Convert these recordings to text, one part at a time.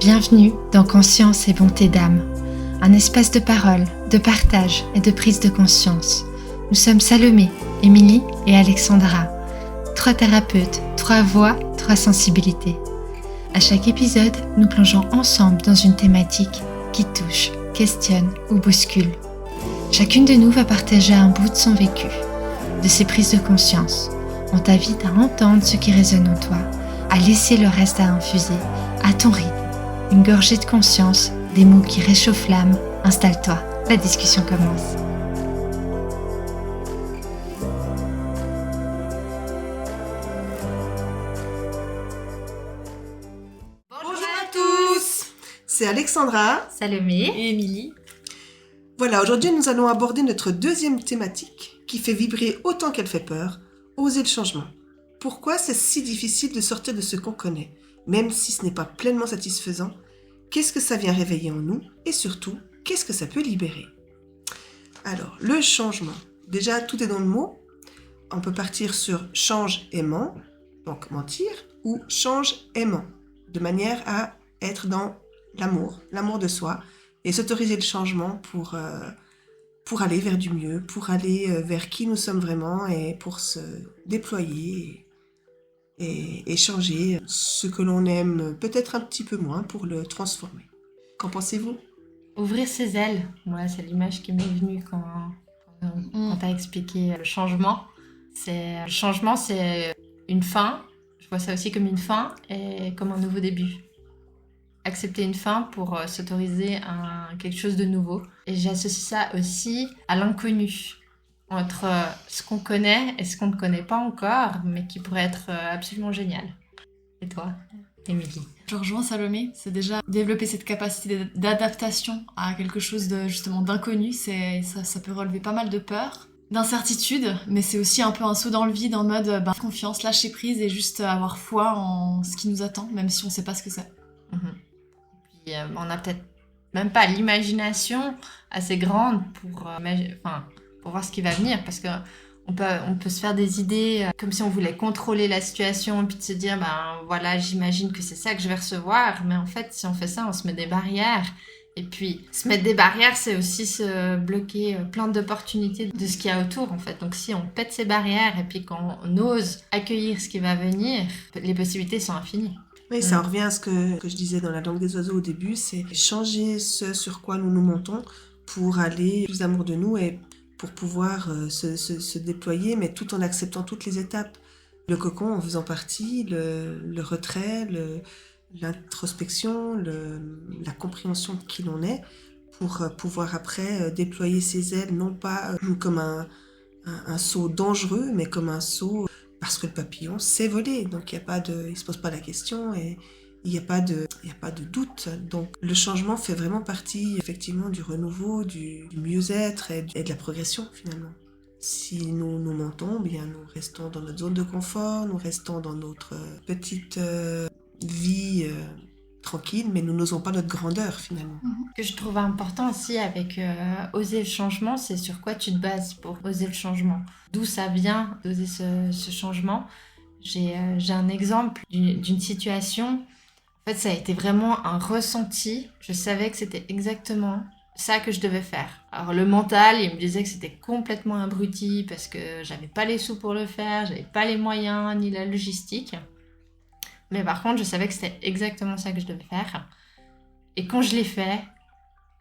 Bienvenue dans Conscience et Bonté d'âme, un espace de parole, de partage et de prise de conscience. Nous sommes Salomé, Émilie et Alexandra, 3 thérapeutes, 3 voix, 3 sensibilités. À chaque épisode, nous plongeons ensemble dans une thématique qui touche, questionne ou bouscule. Chacune de nous va partager un bout de son vécu, de ses prises de conscience. On t'invite à entendre ce qui résonne en toi, à laisser le reste à infuser, à ton rythme. Une gorgée de conscience, des mots qui réchauffent l'âme. Installe-toi, la discussion commence. Bonjour à tous, c'est Alexandra, Salomé et Émilie. Voilà, aujourd'hui nous allons aborder notre deuxième thématique qui fait vibrer autant qu'elle fait peur, oser le changement. Pourquoi c'est si difficile de sortir de ce qu'on connaît, même si ce n'est pas pleinement satisfaisant? Qu'est-ce que ça vient réveiller en nous? Et surtout, qu'est-ce que ça peut libérer? Alors, le changement. Déjà, tout est dans le mot. On peut partir sur change aimant, donc mentir, ou change aimant, de manière à être dans l'amour de soi, et s'autoriser le changement pour aller vers du mieux, pour aller vers qui nous sommes vraiment, et pour se déployer et changer ce que l'on aime peut-être un petit peu moins pour le transformer. Qu'en pensez-vous? Ouvrir ses ailes, moi c'est l'image qui m'est venue quand tu as expliqué le changement. Le changement c'est une fin, je vois ça aussi comme une fin et comme un nouveau début. Accepter une fin pour s'autoriser à quelque chose de nouveau. Et j'associe ça aussi à l'inconnu, entre ce qu'on connaît et ce qu'on ne connaît pas encore, mais qui pourrait être absolument génial. Et toi, Émilie? Je rejoins Salomé, c'est déjà développer cette capacité d'adaptation à quelque chose justement d'inconnu, ça peut relever pas mal de peur, d'incertitude, mais c'est aussi un peu un saut dans le vide en mode confiance, lâcher prise et juste avoir foi en ce qui nous attend, même si on sait pas ce que c'est. Puis on n'a peut-être même pas l'imagination assez grande pour voir ce qui va venir, parce que on peut se faire des idées comme si on voulait contrôler la situation et puis de se dire voilà, j'imagine que c'est ça que je vais recevoir, mais en fait si on fait ça on se met des barrières, et puis se mettre des barrières c'est aussi se bloquer plein d'opportunités de ce qu'il y a autour en fait. Donc si on pète ces barrières et puis qu'on ose accueillir ce qui va venir, les possibilités sont infinies. Oui, ça en revient à ce que je disais dans la langue des oiseaux au début, c'est changer ce sur quoi nous nous montons pour aller plus d'amour de nous et pour pouvoir se déployer, mais tout en acceptant toutes les étapes. Le cocon en faisant partie, le retrait, l'introspection, la compréhension de qui l'on est, pour pouvoir après déployer ses ailes, non pas comme un saut dangereux, mais comme un saut parce que le papillon sait voler, donc il ne se pose pas la question et il n'y a pas de doute. Donc le changement fait vraiment partie effectivement du renouveau, du mieux-être et de la progression finalement. Si nous nous mentons, bien nous restons dans notre zone de confort, nous restons dans notre petite vie tranquille, mais nous n'osons pas notre grandeur finalement. Ce que je trouve important aussi avec oser le changement, c'est sur quoi tu te bases pour oser le changement. D'où ça vient d'oser ce changement. J'ai un exemple d'une situation. En fait, ça a été vraiment un ressenti. Je savais que c'était exactement ça que je devais faire. Alors le mental, il me disait que c'était complètement abruti parce que j'avais pas les sous pour le faire, j'avais pas les moyens ni la logistique. Mais par contre, je savais que c'était exactement ça que je devais faire. Et quand je l'ai fait,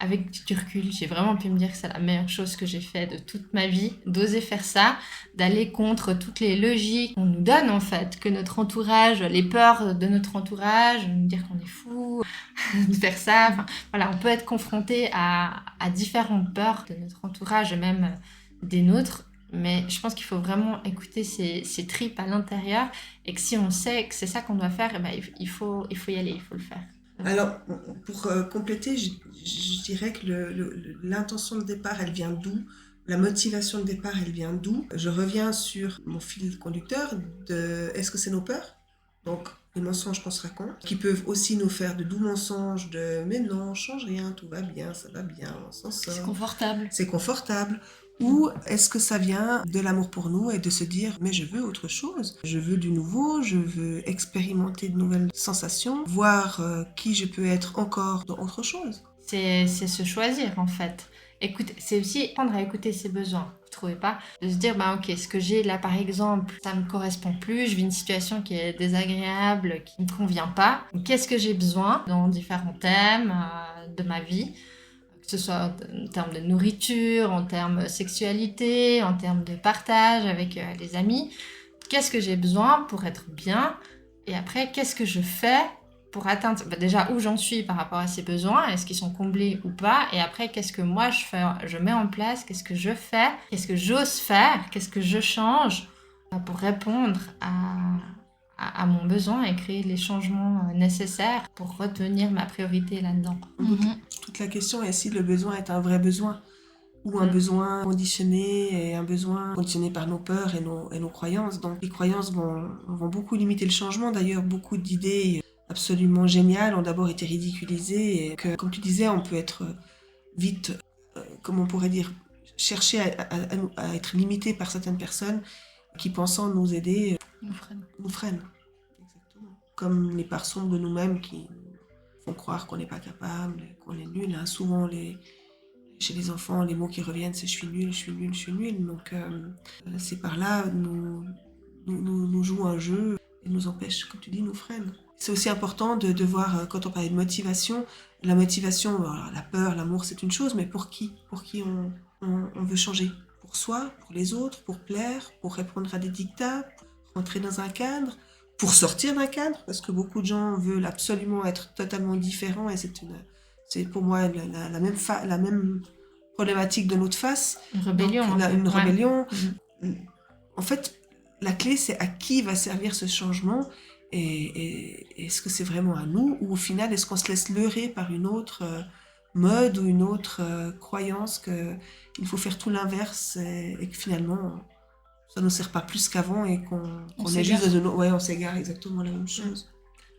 avec du recul, j'ai vraiment pu me dire que c'est la meilleure chose que j'ai fait de toute ma vie, d'oser faire ça, d'aller contre toutes les logiques qu'on nous donne en fait, que notre entourage, les peurs de notre entourage, nous dire qu'on est fou, de faire ça. Enfin, voilà, on peut être confronté à différentes peurs de notre entourage, même des nôtres. Mais je pense qu'il faut vraiment écouter ses tripes à l'intérieur, et que si on sait que c'est ça qu'on doit faire, il faut y aller, il faut le faire. Alors, pour compléter, je dirais que l'intention de départ, elle vient d'où? La motivation de départ, elle vient d'où? Je reviens sur mon fil conducteur de est-ce que c'est nos peurs? Donc, les mensonges qu'on se raconte, qui peuvent aussi nous faire de doux mensonges mais non, change rien, tout va bien, ça va bien, on s'en sort. C'est confortable. C'est confortable. Ou est-ce que ça vient de l'amour pour nous et de se dire mais je veux autre chose, je veux du nouveau, je veux expérimenter de nouvelles sensations, voir qui je peux être encore dans autre chose. C'est se choisir en fait. Écoute, c'est aussi apprendre à écouter ses besoins, vous trouvez pas? De se dire, bah ok, ce que j'ai là par exemple, ça me correspond plus, je vis une situation qui est désagréable, qui me convient pas. Qu'est-ce que j'ai besoin dans différents thèmes de ma vie? Que ce soit en termes de nourriture, en termes de sexualité, en termes de partage avec les amis. Qu'est-ce que j'ai besoin pour être bien? Et après, qu'est-ce que je fais pour atteindre déjà où j'en suis par rapport à ces besoins, est-ce qu'ils sont comblés ou pas, et après qu'est-ce que moi je mets en place, qu'est-ce que je fais, qu'est-ce que j'ose faire, qu'est-ce que je change pour répondre à mon besoin et créer les changements nécessaires pour retenir ma priorité là-dedans. Toute la question est si le besoin est un vrai besoin ou un besoin conditionné et un besoin conditionné par nos peurs et nos croyances. Donc les croyances vont beaucoup limiter le changement. D'ailleurs, beaucoup d'idées absolument géniales ont d'abord été ridiculisées et que, comme tu disais, on peut être vite, comme on pourrait dire, chercher à être limité par certaines personnes qui, pensant nous aider, nous freinent. Exactement. Comme les parts sombres de nous-mêmes qui font croire qu'on n'est pas capable, qu'on est nul. Hein. Souvent, chez les enfants, les mots qui reviennent, c'est « je suis nul, je suis nul, je suis nul ». Donc, ces parts-là nous jouent un jeu et nous empêchent, comme tu dis, nous freinent. C'est aussi important de voir, quand on parle de motivation, la motivation, alors, la peur, l'amour, c'est une chose, mais pour qui? Pour qui on veut changer? Pour soi, pour les autres, pour plaire, pour répondre à des dictats, pour rentrer dans un cadre, pour sortir d'un cadre, parce que beaucoup de gens veulent absolument être totalement différents, et c'est pour moi la même problématique de notre face. Une rébellion. Donc, une Ouais. rébellion. En fait, la clé, c'est à qui va servir ce changement, et est-ce que c'est vraiment à nous, ou au final, est-ce qu'on se laisse leurrer par une autre mode ou une autre croyance qu'il faut faire tout l'inverse et que finalement, ça ne nous sert pas plus qu'avant et qu'on est juste dans on s'égare, exactement la même chose.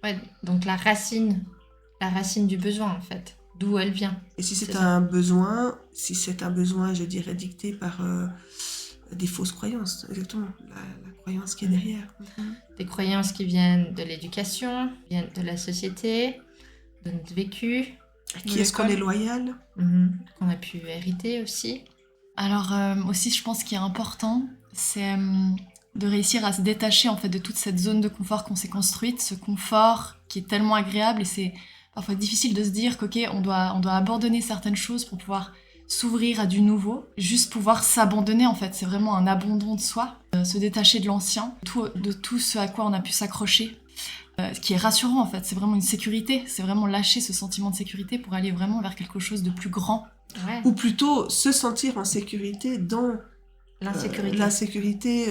Ouais, donc la racine du besoin en fait, d'où elle vient. Et si c'est un besoin, je dirais, dicté par des fausses croyances, exactement, la croyance qui est derrière. Des croyances qui viennent de l'éducation, viennent de la société, de notre vécu. À qui est-ce qu'on est loyal? Qu'on a pu hériter aussi. Alors aussi, je pense qu'il est important, c'est de réussir à se détacher en fait de toute cette zone de confort qu'on s'est construite, ce confort qui est tellement agréable, et c'est parfois difficile de se dire qu'ok, on doit abandonner certaines choses pour pouvoir s'ouvrir à du nouveau, juste pouvoir s'abandonner en fait, c'est vraiment un abandon de soi, se détacher de l'ancien, de tout ce à quoi on a pu s'accrocher, ce qui est rassurant en fait, c'est vraiment une sécurité, c'est vraiment lâcher ce sentiment de sécurité pour aller vraiment vers quelque chose de plus grand. Ouais. Ou plutôt se sentir en sécurité dans l'insécurité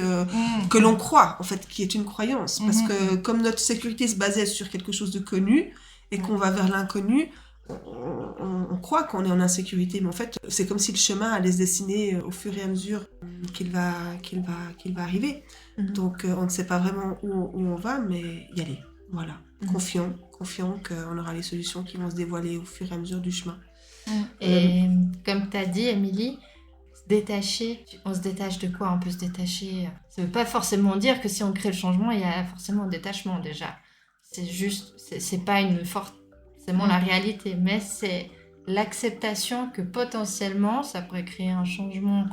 que l'on croit, en fait, qui est une croyance. Parce que comme notre sécurité se basait sur quelque chose de connu et qu'on va vers l'inconnu, on croit qu'on est en insécurité, mais en fait, c'est comme si le chemin allait se dessiner au fur et à mesure qu'il va arriver. Donc, on ne sait pas vraiment où on va, mais y aller. Voilà. Confiant qu'on aura les solutions qui vont se dévoiler au fur et à mesure du chemin. Et comme tu as dit, Émilie, se détacher, on se détache de quoi? On peut se détacher. Ça ne veut pas forcément dire que si on crée le changement, il y a forcément un détachement déjà. C'est juste, c'est pas forcément la réalité, mais c'est l'acceptation que potentiellement ça pourrait créer un changement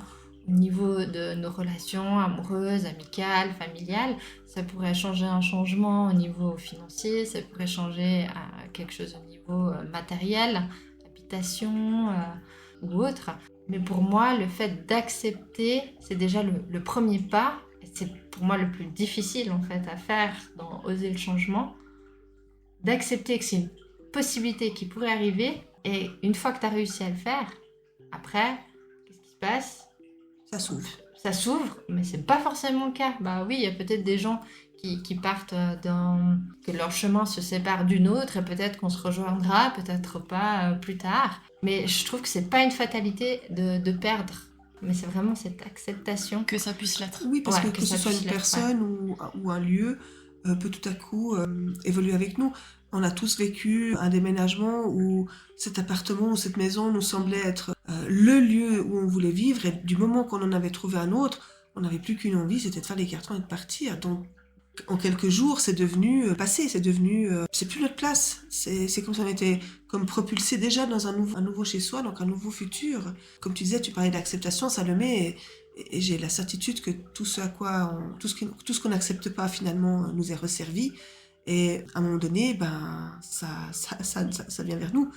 au niveau de nos relations amoureuses, amicales, familiales. Ça pourrait changer un changement au niveau financier, ça pourrait changer à quelque chose au niveau matériel, habitation ou autre. Mais pour moi, le fait d'accepter, c'est déjà le premier pas. Et c'est pour moi le plus difficile en fait à faire dans Oser le changement. D'accepter que c'est une possibilité qui pourrait arriver, et une fois que tu as réussi à le faire, après, qu'est-ce qui se passe? Ça s'ouvre, mais c'est pas forcément le cas. Bah oui, il y a peut-être des gens qui partent que leur chemin se sépare d'une autre, et peut-être qu'on se rejoindra, peut-être pas plus tard. Mais je trouve que c'est pas une fatalité de perdre, mais c'est vraiment cette acceptation. Que ça puisse l'être. Oui, parce que ce soit une personne ou un lieu peut tout à coup évoluer avec nous. On a tous vécu un déménagement où cet appartement ou cette maison nous semblait être le lieu où on voulait vivre, et du moment qu'on en avait trouvé un autre, on n'avait plus qu'une envie, c'était de faire les cartons et de partir. Donc, en quelques jours, c'est devenu passé, c'est plus notre place. C'est comme si on était comme propulsé déjà dans un nouveau chez soi, donc un nouveau futur. Comme tu disais, tu parlais d'acceptation, Salomé, et j'ai la certitude que tout ce qu'on n'accepte pas finalement nous est resservi. Et à un moment donné, ça vient vers nous.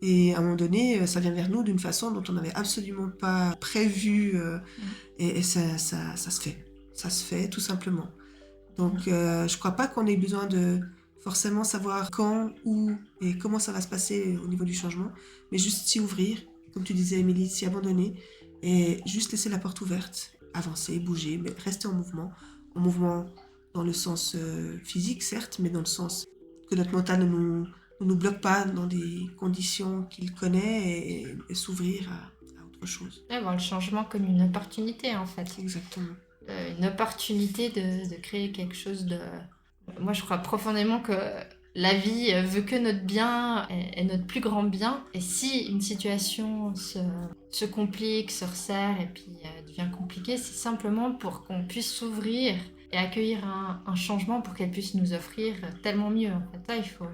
Et à un moment donné, ça vient vers nous d'une façon dont on n'avait absolument pas prévu. Et ça se fait. Ça se fait tout simplement. Donc, je crois pas qu'on ait besoin de forcément savoir quand, où et comment ça va se passer au niveau du changement, mais juste s'y ouvrir, comme tu disais, Émilie, s'y abandonner et juste laisser la porte ouverte, avancer, bouger, mais rester en mouvement dans le sens physique, certes, mais dans le sens que notre mental ne nous bloque pas dans des conditions qu'il connaît et s'ouvrir à autre chose. Ouais, voir le changement comme une opportunité, en fait. Exactement. Une opportunité de créer quelque chose de... Moi, je crois profondément que la vie veut que notre bien est notre plus grand bien. Et si une situation se complique, se resserre et puis devient compliquée, c'est simplement pour qu'on puisse s'ouvrir et accueillir un changement pour qu'elle puisse nous offrir tellement mieux. En fait, là, il faut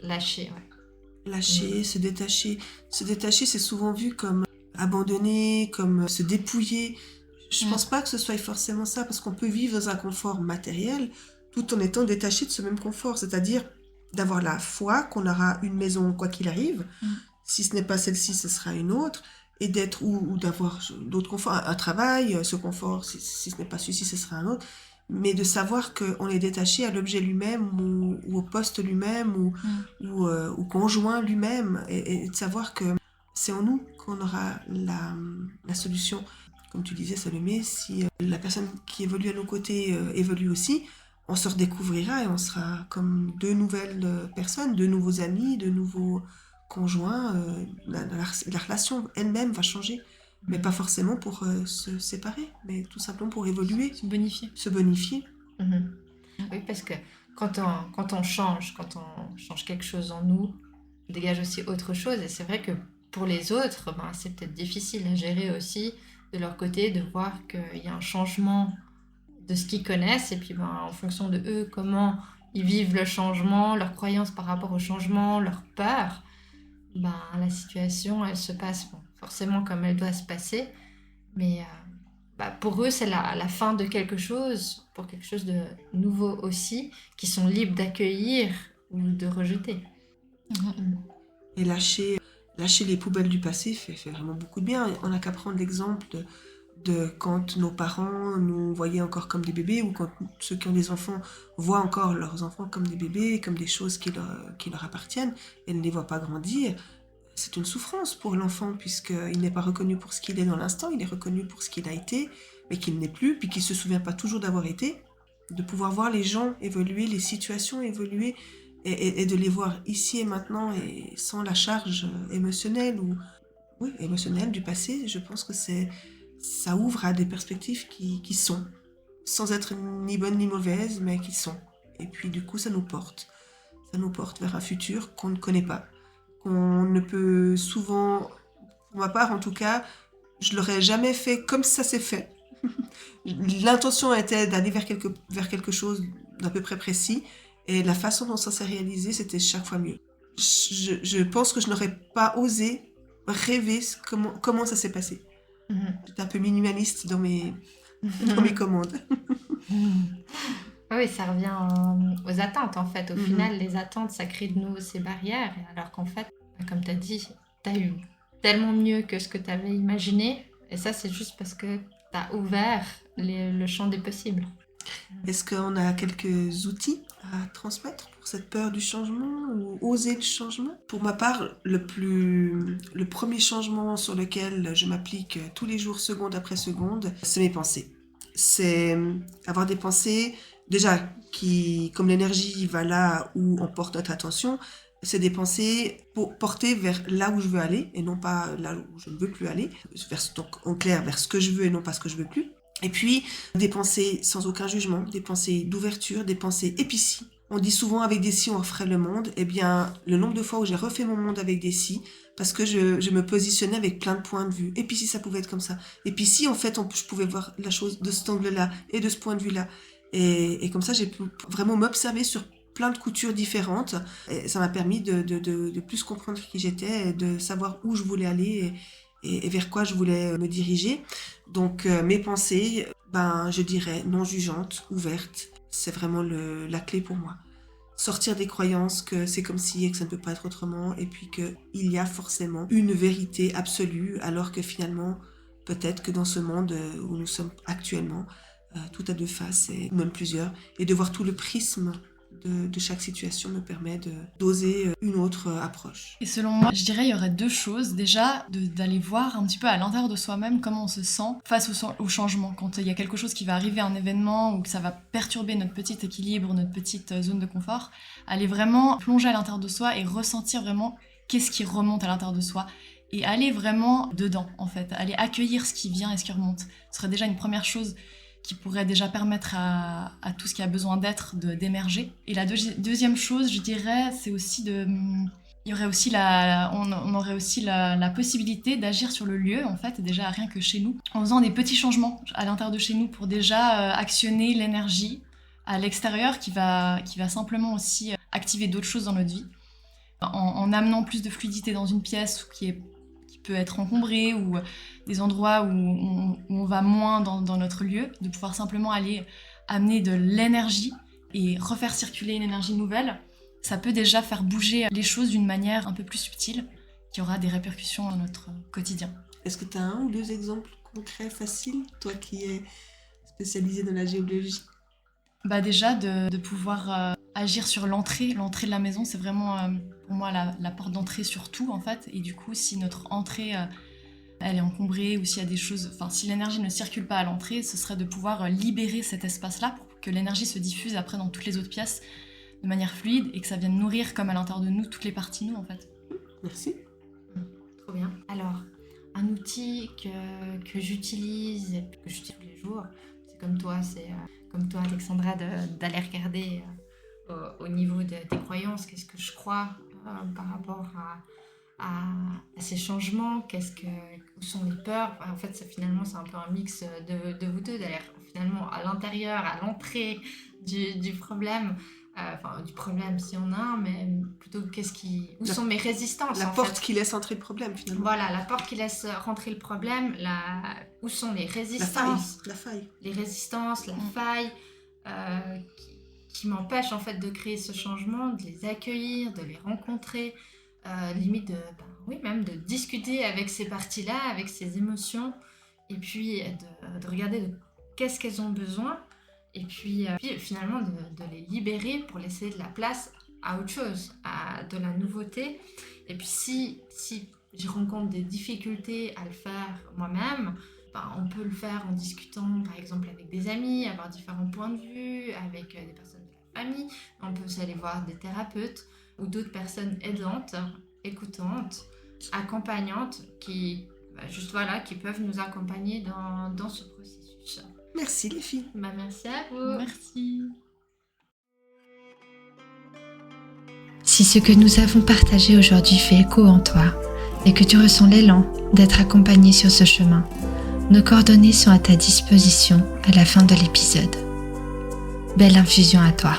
lâcher, ouais. Lâcher, se détacher. Se détacher, c'est souvent vu comme abandonner, comme se dépouiller. Je pense pas que ce soit forcément ça, parce qu'on peut vivre dans un confort matériel tout en étant détaché de ce même confort, c'est-à-dire d'avoir la foi qu'on aura une maison quoi qu'il arrive. Si ce n'est pas celle-ci, ce sera une autre, et d'être ou d'avoir d'autres conforts, un travail, ce confort, si ce n'est pas celui-ci, ce sera un autre, mais de savoir qu'on est détaché à l'objet lui-même ou au poste lui-même ou au conjoint lui-même, et de savoir que c'est en nous qu'on aura la solution. Comme tu disais, Salomé, si la personne qui évolue à nos côtés évolue aussi, on se redécouvrira et on sera comme deux nouvelles personnes, deux nouveaux amis, deux nouveaux conjoints. La relation elle-même va changer, mais pas forcément pour se séparer, mais tout simplement pour évoluer. Se bonifier. Oui, parce que quand on change quelque chose en nous, on dégage aussi autre chose. Et c'est vrai que pour les autres, c'est peut-être difficile à gérer aussi de leur côté, de voir qu'il y a un changement de ce qu'ils connaissent, et puis en fonction de eux, comment ils vivent le changement, leurs croyances par rapport au changement, leur peur, la situation, elle se passe forcément comme elle doit se passer, mais pour eux, c'est la fin de quelque chose, pour quelque chose de nouveau aussi, qui sont libres d'accueillir ou de rejeter. Et lâcher les poubelles du passé fait vraiment beaucoup de bien. On n'a qu'à prendre l'exemple de quand nos parents nous voyaient encore comme des bébés, ou quand ceux qui ont des enfants voient encore leurs enfants comme des bébés, comme des choses qui leur appartiennent, et ne les voient pas grandir. C'est une souffrance pour l'enfant, puisqu'il n'est pas reconnu pour ce qu'il est dans l'instant, il est reconnu pour ce qu'il a été, mais qu'il n'est plus, puis qu'il ne se souvient pas toujours d'avoir été. De pouvoir voir les gens évoluer, les situations évoluer, et de les voir ici et maintenant, et sans la charge émotionnelle du passé, je pense que ça ouvre à des perspectives qui sont, sans être ni bonnes ni mauvaises, mais qui sont. Et puis du coup, ça nous porte vers un futur qu'on ne connaît pas, qu'on ne peut souvent, pour ma part en tout cas, je l'aurais jamais fait comme ça s'est fait. L'intention était d'aller vers quelque chose d'à peu près précis, et la façon dont ça s'est réalisé, c'était chaque fois mieux. Je pense que je n'aurais pas osé rêver comment ça s'est passé. J'étais un peu minimaliste dans mes commandes. Oui, ça revient aux attentes en fait. Au final, les attentes, ça crée de nouveau ces barrières, alors qu'en fait, comme tu as dit, tu as eu tellement mieux que ce que tu avais imaginé, et ça, c'est juste parce que tu as ouvert le champ des possibles. Est-ce qu'on a quelques outils à transmettre pour cette peur du changement ou oser le changement? Pour ma part, le premier changement sur lequel je m'applique tous les jours, seconde après seconde, c'est mes pensées. C'est avoir des pensées, déjà, qui, comme l'énergie va là où on porte notre attention, c'est des pensées portées vers là où je veux aller et non pas là où je ne veux plus aller. Donc, en clair, vers ce que je veux et non pas ce que je veux plus. Et puis, des pensées sans aucun jugement, des pensées d'ouverture, des pensées épicies, On dit souvent avec des scies on referait le monde. Eh bien, le nombre de fois où j'ai refait mon monde avec des scies, parce que je me positionnais avec plein de points de vue. Et puis si ça pouvait être comme ça. Et puis si en fait je pouvais voir la chose de cet angle-là et de ce point de vue-là. Et comme ça, j'ai pu vraiment m'observer sur plein de coutures différentes. Et ça m'a permis de plus comprendre qui j'étais, et de savoir où je voulais aller et vers quoi je voulais me diriger. Donc mes pensées, je dirais non jugeantes, ouvertes, c'est vraiment la clé pour moi. Sortir des croyances que c'est comme si et que ça ne peut pas être autrement, et puis qu'il y a forcément une vérité absolue, alors que finalement, peut-être que dans ce monde où nous sommes actuellement, tout a deux faces, ou même plusieurs, et de voir tout le prisme de chaque situation me permet d'oser une autre approche. Et selon moi, je dirais il y aurait deux choses. Déjà, d'aller voir un petit peu à l'intérieur de soi-même comment on se sent face au changement. Quand il y a quelque chose qui va arriver, un événement, ou que ça va perturber notre petit équilibre, notre petite zone de confort, aller vraiment plonger à l'intérieur de soi et ressentir vraiment qu'est-ce qui remonte à l'intérieur de soi. Et aller vraiment dedans, en fait. Aller accueillir ce qui vient et ce qui remonte. Ce serait déjà une première chose qui pourrait déjà permettre à tout ce qui a besoin d'être d'émerger. Et la deuxième chose, je dirais, c'est aussi on aurait aussi la possibilité d'agir sur le lieu, en fait, déjà rien que chez nous, en faisant des petits changements à l'intérieur de chez nous pour déjà actionner l'énergie à l'extérieur qui va simplement aussi activer d'autres choses dans notre vie. En amenant plus de fluidité dans une pièce qui peut être encombrée, ou des endroits où on va moins dans notre lieu, de pouvoir simplement aller amener de l'énergie et refaire circuler une énergie nouvelle, ça peut déjà faire bouger les choses d'une manière un peu plus subtile, qui aura des répercussions dans notre quotidien. Est-ce que tu as 1 ou 2 exemples concrets, faciles, toi qui es spécialisée dans la géologie? Déjà de pouvoir agir sur l'entrée de la maison, c'est vraiment pour moi la porte d'entrée sur tout, en fait. Et du coup, si notre entrée elle est encombrée, ou s'il y a des choses, si l'énergie ne circule pas à l'entrée, ce serait de pouvoir libérer cet espace-là pour que l'énergie se diffuse après dans toutes les autres pièces de manière fluide, et que ça vienne nourrir comme à l'intérieur de nous toutes les parties de nous, en fait. Merci. Trop bien. Alors, un outil que j'utilise tous les jours, c'est comme toi, Alexandra, d'aller regarder au niveau des croyances, qu'est-ce que je crois par rapport à ces changements, où sont les peurs. En fait, finalement, c'est un peu un mix de vous deux, d'aller finalement à l'intérieur, à l'entrée du problème. Du problème si on a un, mais plutôt où sont mes résistances. La porte qui laisse entrer le problème, finalement. Voilà, la porte qui laisse rentrer le problème, où sont les résistances. La faille. Les résistances, la faille, qui m'empêchent en fait de créer ce changement, de les accueillir, de les rencontrer, limite même de discuter avec ces parties-là, avec ces émotions, et puis de regarder qu'est-ce qu'elles ont besoin. Et puis finalement de les libérer pour laisser de la place à autre chose, à de la nouveauté. Et puis si je rencontre des difficultés à le faire moi-même, on peut le faire en discutant par exemple avec des amis, avoir différents points de vue, avec des personnes de la famille. On peut aussi aller voir des thérapeutes ou d'autres personnes aidantes, écoutantes, accompagnantes qui peuvent nous accompagner dans ce processus. Merci les filles. Merci à vous. Merci. Si ce que nous avons partagé aujourd'hui fait écho en toi et que tu ressens l'élan d'être accompagné sur ce chemin, nos coordonnées sont à ta disposition à la fin de l'épisode. Belle infusion à toi.